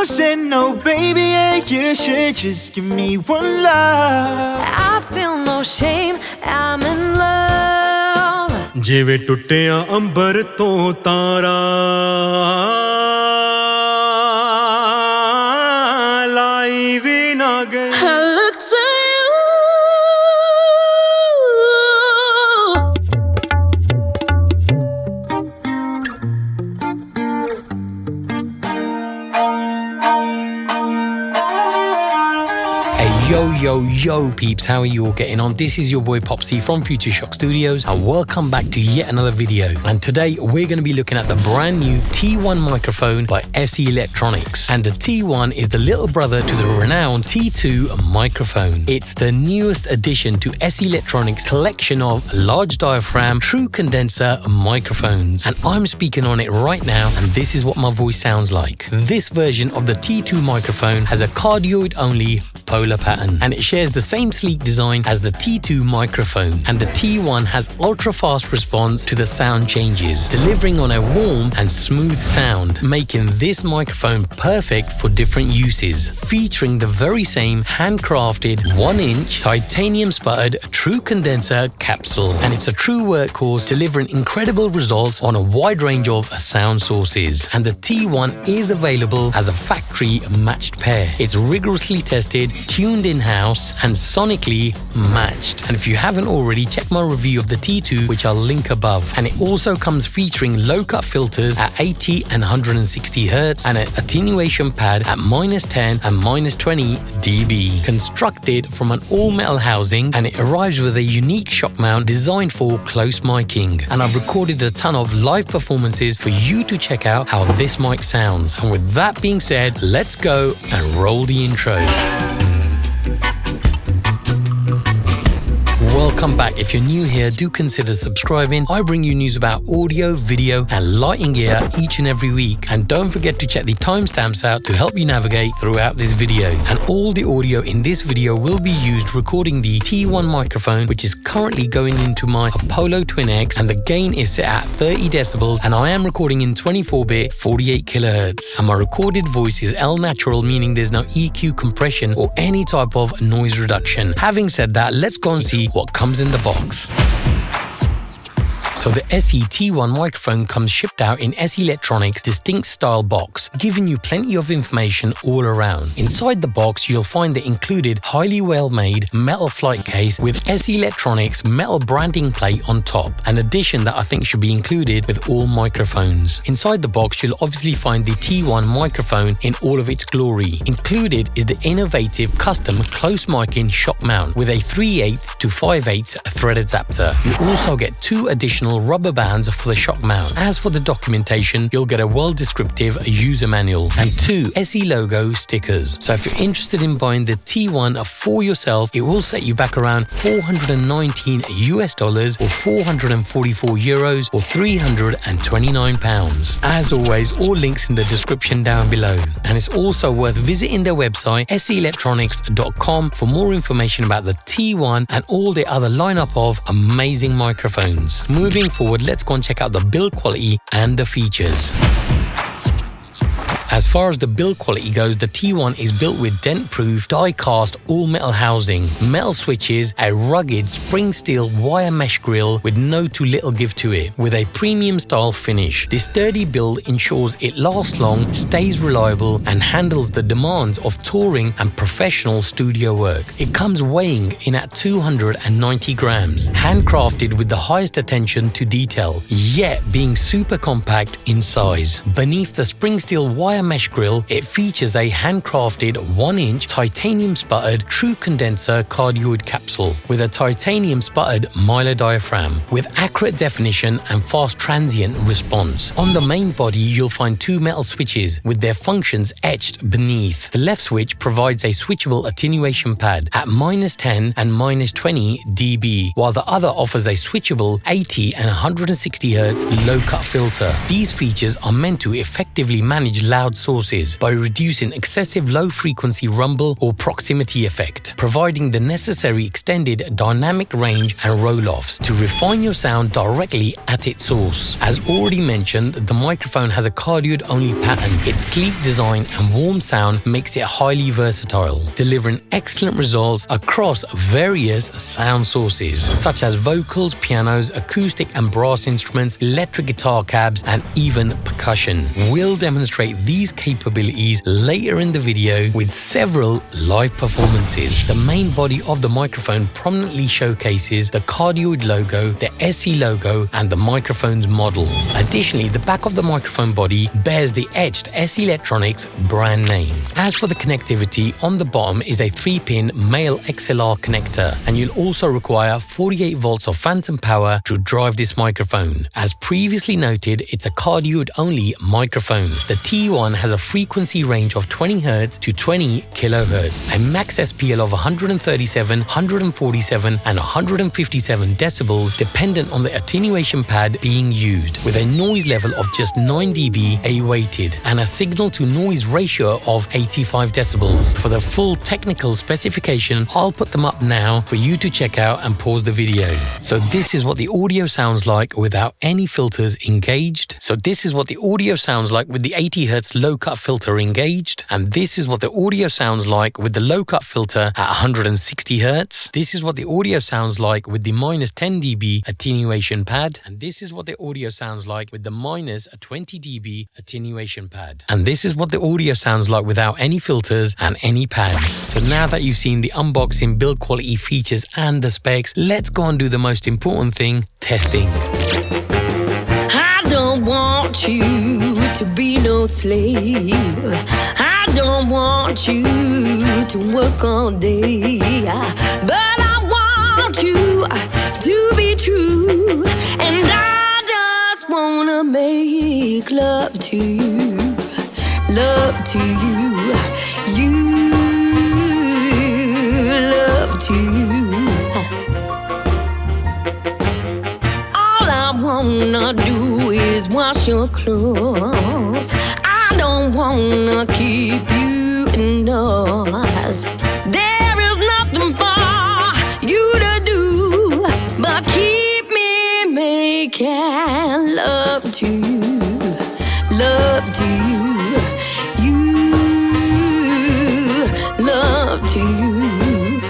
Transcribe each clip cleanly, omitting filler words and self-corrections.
You said no, baby, and you should just give me one love. I feel no shame, I'm in love. ਜਿਵੇਂ ਟੁੱਟਿਆ ਅੰਬਰ ਤੋਂ ਤਾਰਾ ਲਾਈ ਵੀ ਨਾ ਗਈ I look to you. Yo peeps, how are you all getting on? This is your boy Popsy from Future Shock Studios and welcome back to yet another video. And today we're going to be looking at the brand new T1 microphone by SE Electronics. And the T1 is the little brother to the renowned T2 microphone. It's the newest addition to SE Electronics' collection of large diaphragm true condenser microphones. And I'm speaking on it right now and this is what my voice sounds like. This version of the T2 microphone has a cardioid-only polar pattern and it shares the same sleek design as the T2 microphone, and the T1 has ultra-fast response to the sound changes, delivering on a warm and smooth sound, making this microphone perfect for different uses, featuring the very same handcrafted 1-inch titanium-sputtered true condenser capsule, and it's a true workhorse delivering incredible results on a wide range of sound sources. And the T1 is available as a factory matched pair. It's rigorously tested, tuned in-house and sonically matched. And if you haven't already, check my review of the T2 which I'll link above. And it also comes featuring low-cut filters at 80 and 160 Hz and an attenuation pad at -10 and -20 dB. Constructed from an all-metal housing, and it arrives with a unique shock mount designed for close miking. And I've recorded a ton of live performances for you to check out how this mic sounds. And with that being said, let's go and roll the intro. Welcome back. If you're new here, do consider subscribing. I bring you news about audio, video and lighting gear each and every week. And don't forget to check the timestamps out to help you navigate throughout this video. And all the audio in this video will be used recording the T1 microphone, which is currently going into my Apollo Twin X, and the gain is set at 30 decibels, and I am recording in 24-bit 48 kHz. And my recorded voice is L natural, meaning there's no EQ, compression or any type of noise reduction. Having said that, let's go and see what comes in the box. So the SE T1 microphone comes shipped out in SE Electronics' distinct style box, giving you plenty of information all around. Inside the box, you'll find the included highly well-made metal flight case with SE Electronics' metal branding plate on top, an addition that I think should be included with all microphones. Inside the box, you'll obviously find the T1 microphone in all of its glory. Included is the innovative custom close miking shock mount with a 3/8 to 5/8 thread adapter. You also get 2 additional rubber bands for the shock mount. As for the documentation, you'll get a well-descriptive user manual and 2 SE logo stickers. So if you're interested in buying the T1 for yourself, it will set you back around $419 US or 444 euros or £329. As always, all links in the description down below. And it's also worth visiting their website seelectronics.com for more information about the T1 and all the other lineup of amazing microphones. Moving forward, let's go and check out the build quality and the features. As far as the build quality goes, the T1 is built with dent-proof, die-cast all-metal housing, metal switches, a rugged spring steel wire mesh grille with no too little give to it, with a premium-style finish. This sturdy build ensures it lasts long, stays reliable, and handles the demands of touring and professional studio work. It comes weighing in at 290 grams, handcrafted with the highest attention to detail, yet being super compact in size. Beneath the spring steel wire mesh grille, it features a handcrafted 1-inch titanium-sputtered true condenser cardioid capsule with a titanium-sputtered mylar diaphragm with accurate definition and fast transient response. On the main body, you'll find 2 metal switches with their functions etched beneath. The left switch provides a switchable attenuation pad at -10 and -20 dB, while the other offers a switchable 80 and 160 Hz low-cut filter. These features are meant to effectively manage loud sources by reducing excessive low-frequency rumble or proximity effect, providing the necessary extended dynamic range and roll-offs to refine your sound directly at its source. As already mentioned, the microphone has a cardioid-only pattern. Its sleek design and warm sound makes it highly versatile, delivering excellent results across various sound sources, such as vocals, pianos, acoustic and brass instruments, electric guitar cabs, and even percussion. We'll demonstrate these capabilities later in the video with several live performances. The main body of the microphone prominently showcases the cardioid logo, the SE logo, and the microphone's model. Additionally, the back of the microphone body bears the etched SE Electronics brand name. As for the connectivity, on the bottom is a 3-pin male XLR connector, and you'll also require 48 volts of phantom power to drive this microphone. As previously noted, it's a cardioid-only microphone. The T1 has a frequency range of 20 Hz to 20 kHz, a max SPL of 137, 147, and 157 decibels dependent on the attenuation pad being used, with a noise level of just 9 dB A-weighted and a signal-to-noise ratio of 85 decibels. For the full technical specification, I'll put them up now for you to check out and pause the video. So this is what the audio sounds like without any filters engaged. So this is what the audio sounds like with the 80 Hz low-cut filter engaged. And this is what the audio sounds like with the low-cut filter at 160 Hz. This is what the audio sounds like with the minus 10 dB attenuation pad. And this is what the audio sounds like with the minus 20 dB attenuation pad. And this is what the audio sounds like without any filters and any pads. So now that you've seen the unboxing, build quality, features and the specs, let's go and do the most important thing, testing. I don't want you to be no slave. I don't want you to work all day. But I want you to be true. And I just wanna make love to you. Love to you. You, love to you. All I wanna do is wash your clothes. I don't wanna keep you indoors. There is nothing for you to do but keep me making love to you. Love to you. You, love to you.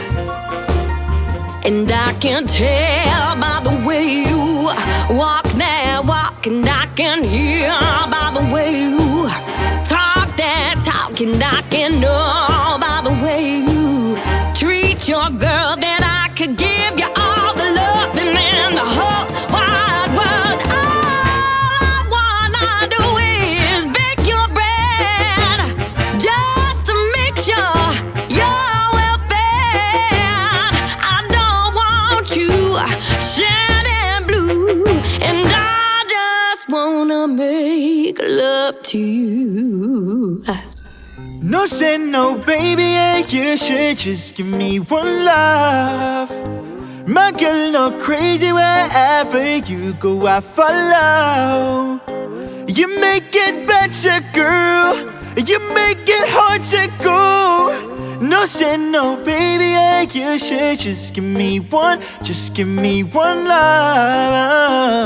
And I can tell by the way you walk that walk, and I can hear by the way you talk that talk, and I can know by the way you treat your girl that I could give you all the love and in the whole wide world. All I wanna do is bake your bread just to make sure you're well fed. I don't want you shining blue, and I just wanna make love to you. No say no, baby, yeah, you should just give me one love. My girl, no crazy, wherever you go, I follow. You make it better, girl. You make it hard to go. No say no, baby, yeah, you should just give me one. Just give me one love.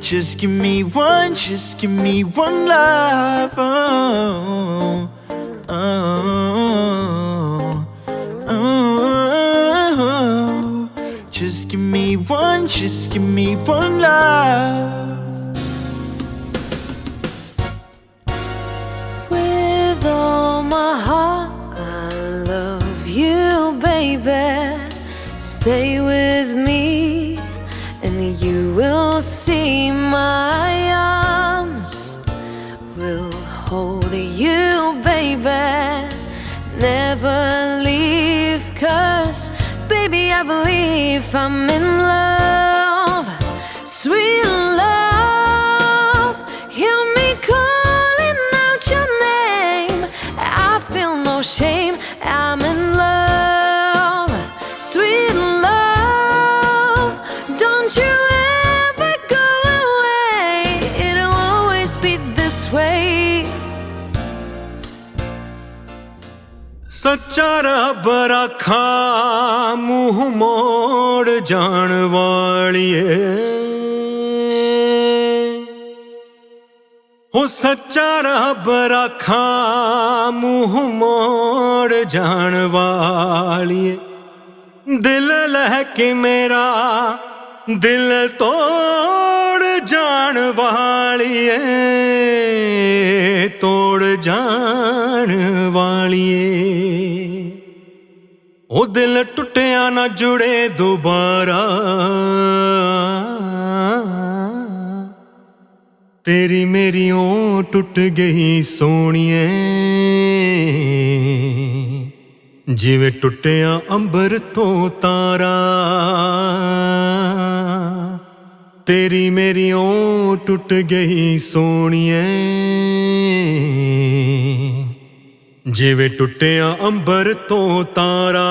Just give me one, just give me one love. Just give me one, just give me one love. With all my heart, I love you, baby. Stay with me, and you will see my arms will hold you, baby. Never leave, 'cause baby, I believe I'm in love. Sweet love, hear me calling out your name. I feel no shame, I'm in love. Sweet love, don't you सच्चा रब राखा मुँह मोड़ जान वालिए हो सच्चा रब राखा मुँह मोड़ जान वालिए दिल लहके मेरा दिल तोड़ जान वालिए तोड़ जान वालिए ओ दिल टुटिया ना जुड़े दोबारा तेरी मेरी ओ टुट गई सोनिए जिवें टुटिया अंबर तो तारा तेरी मेरी ओ टुट गई सोनिए जिवें टुटिया अंबर तो तारा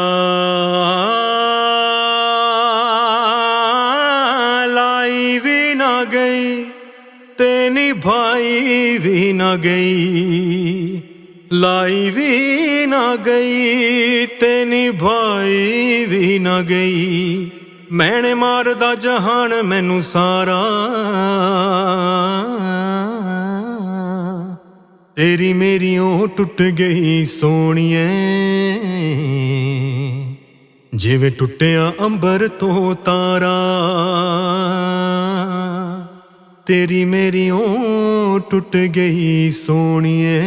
लाई भी ना गई ते निभाई भी ना गई लाई भी ना गई ते निभाई भी ना गई मैंने मारदा जहान मैनू सारा तेरी मेरी ओ टुट गई सोनिए जिवें टुटिया अंबर तो तारा तेरी मेरी ओ टुट गई सोनिए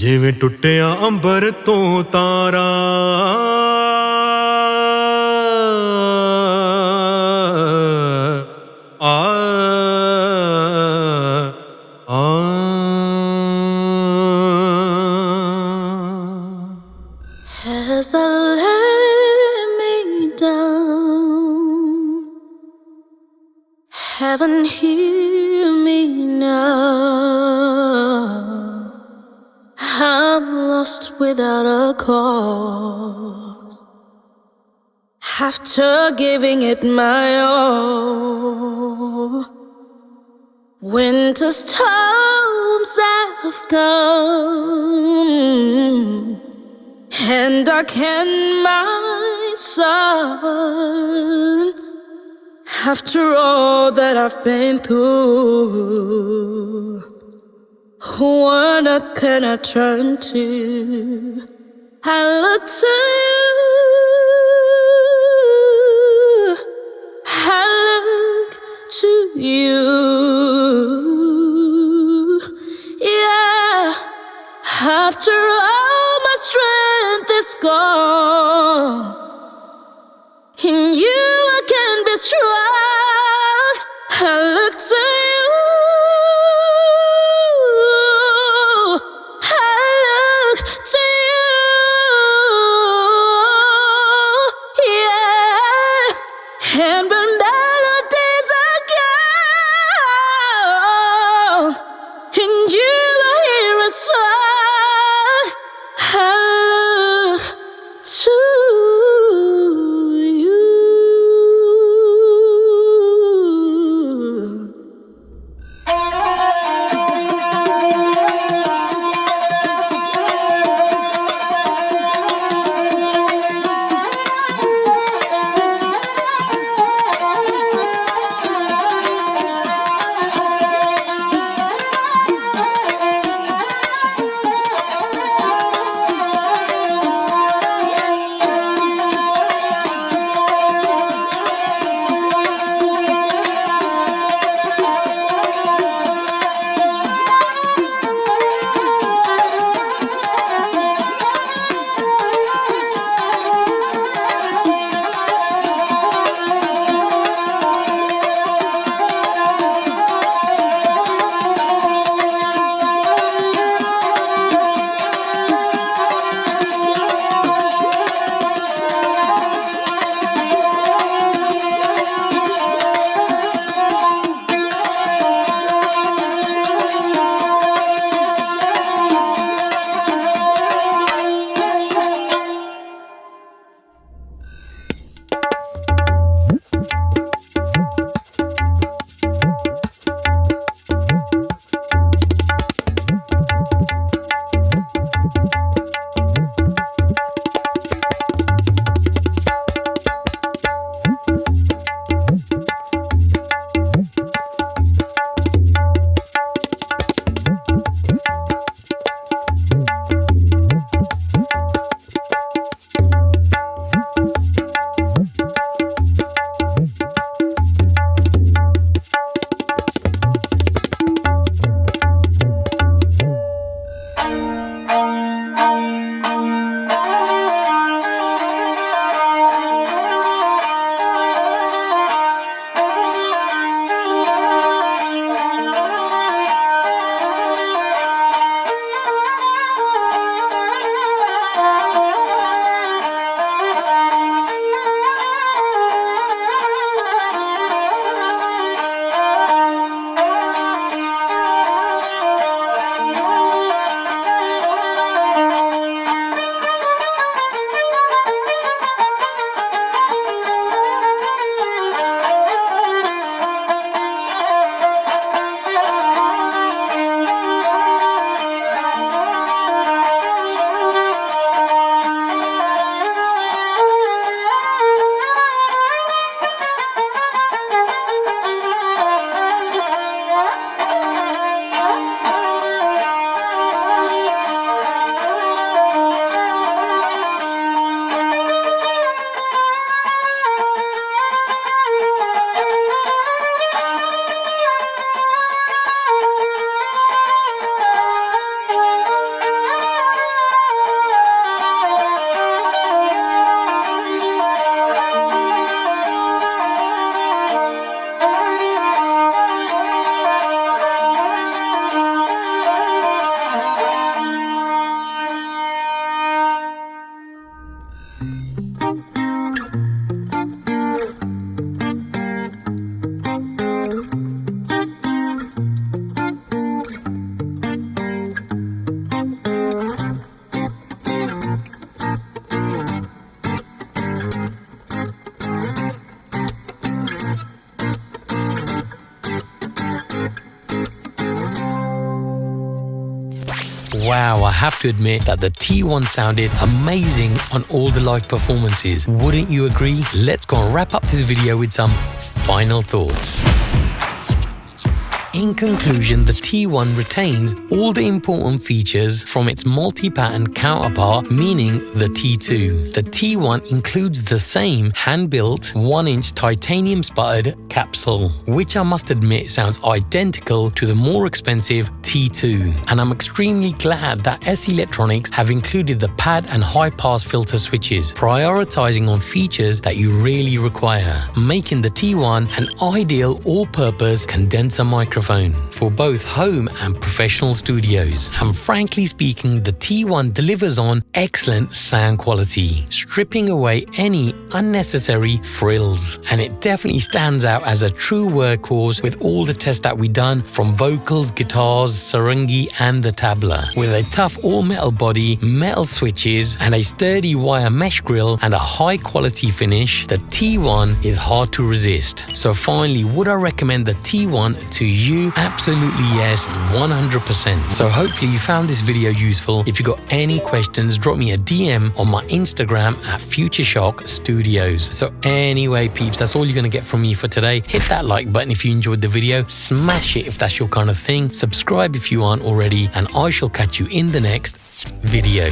जिवें टुटिया अंबर तो तारा As I lay me down, heaven hear me now. I'm lost without a cause. After giving it my all, winter storms have come, and darken my sun. After all that I've been through, what earth can I turn to? I look to you, I look to you. Yeah, after all my strength is gone, in you I can be strong. I look to you, I look to you. Yeah, and when melodies are gone, in you I hear a song. I look to you. wow, I have to admit that the T1 sounded amazing on all the live performances. Wouldn't you agree? Let's go and wrap up this video with some final thoughts. In conclusion, the T1 retains all the important features from its multi-pattern counterpart, meaning the T2. The T1 includes the same hand-built 1-inch titanium-sputtered capsule, which I must admit sounds identical to the more expensive T2. And I'm extremely glad that SE Electronics have included the pad and high-pass filter switches, prioritizing on features that you really require, making the T1 an ideal all-purpose condenser microphone for both home and professional studios. And frankly speaking, the T1 delivers on excellent sound quality, stripping away any unnecessary frills. And it definitely stands out as a true workhorse with all the tests that we've done from vocals, guitars, Sarangi and the Tabla. With a tough all-metal body, metal switches and a sturdy wire mesh grille and a high quality finish, the T1 is hard to resist. So finally, would I recommend the T1 to you? Absolutely yes, 100%. So hopefully you found this video useful. If you got any questions, drop me a DM on my Instagram at Future Shock Studios. So anyway, peeps, that's all you're going to get from me for today. Hit that like button if you enjoyed the video, smash it if that's your kind of thing, subscribe if you aren't already, and I shall catch you in the next video.